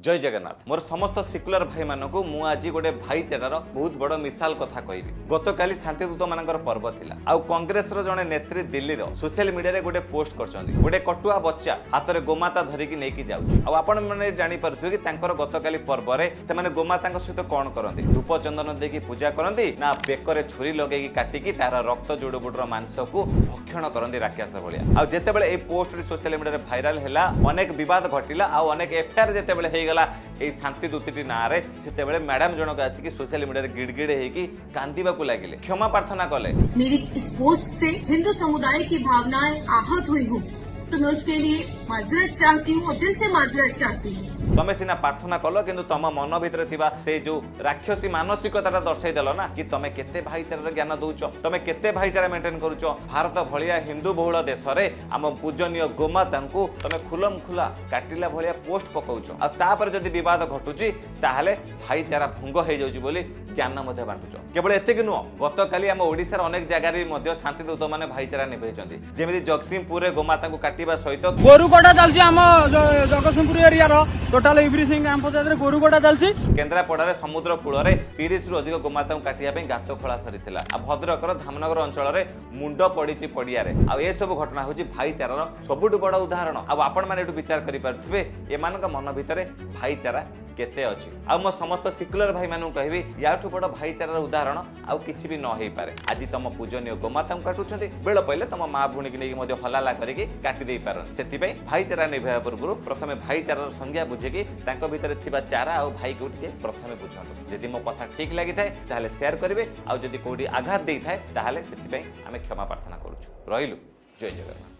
जय जगन्नाथ मोर समस्त सिकुलर भाई मानक मु आज गोटे भाईचारार बहुत बड़ मिसाल कथा कहबी। गतकाली शांतिदूत मानकर पर्व थिला आउ कांग्रेस रो जने नेत्री दिल्ली रो सोशल मीडिया रे गोटे पोस्ट करछन्ती गोटे कटुआ बच्चा हाथ रे गोमाता धरिकी नेकी जाउछ आउ आपण माने जानि परथु कि तांकर गतकाली पर्व रे से माने गोमाता सहित कोन करंती धूप चंदन देकी पूजा करंती ना बेकरे छुरी लगेकी काटिकी तार रक्त जोड़बुडर मांस को भक्षण करंती राक्षस भलिया। आउ जेते बेले ए पोस्ट रे सोशल मीडिया रे वायरल हैला अनेक विवाद घटिला आउ अनेक एफआईआर जेते बेले हे गला ए शांति दूतीटी ना रे सेते बेले मैडम जनक आसी सोशल मीडिया रे गिड़गिड़ हेकी कांदीबा को लागिले क्षमा प्रार्थना कले। मेरी इस पोस्ट से हिंदू समुदाय की भावनाएं आहत हुई हूँ तो मैं उसके लिए माजरत चाहती हूँ और दिल से माजरत चाहती हूँ। तमे सिना प्रार्थना कल किंतु तम मन भितर थिबा से जो राक्षसी मानसिकता दर्शाई देल ना कि तमे केते भाईचारा ज्ञान दउछ तमे केते भाईचारा मेंटेन करूछ। भारत भलिया हिंदू बहुल देश रे आम पूजनीय गोमाता को तमे खुलम खुला काटिला भलिया पोस्ट पकाउछ आ तापर जदि विवाद घटुची ताहले भाईचारा भंग हो जाउची बोली ज्ञान मध्य बांटुछ। केवल एतिक नुह गतकाली आम ओडिशार अनेक जगार मध्य शांतिदूत माने भाईचारा निभेइछन्ती जेमिति जगतसिंहपुर रे गोमाता को काटिबा सहित गोरुगोटा चलछि आम जगतसिंहपुर एरिया रो टोटल एवरीथिंग आम पंचायत रे गोरुगोटा चलछि। केन्द्रापड़ा रे समुद्र कूल रे 30 रु अधिक गोमाता को काटिया पे गात खोला सरीथिला आ भद्रकर धामनगर अंचल रे मुंड पड़िछि पड़िया रे आ ए सब घटना होछि भाईचारार सबुठ बड़ उदाहरण। आ आपण माने एटु विचार करि पारथिबे एमानक मन भितरे भाईचारा केते अछि। आ मो समस्त सिकुलर भाई मानु कहबी याठु बड़ भाईचारार उदाहरण आ किछि भी न हेइ पारे। आज तम पूजनीय गोमाता को काटुछन्ती बेल पहिले तम मा भुणी कि नै मध्ये हलाला करिकि काटि देइ पारन सेति पई भाईचारा निभा पूर्व प्रथमे भाईचारार संज्ञा बुझेकि तांको भितरे थिबा चारा आ भाई को टिके प्रथमे बुझंतु। जदि मो कथा ठीक लागि थाए ताहले शेयर करिवे आ जदि कोडी आघात देइ थाए ताहले सेति पई आमे क्षमा प्रार्थना करूछु। रहिलु जय जगन्नाथ।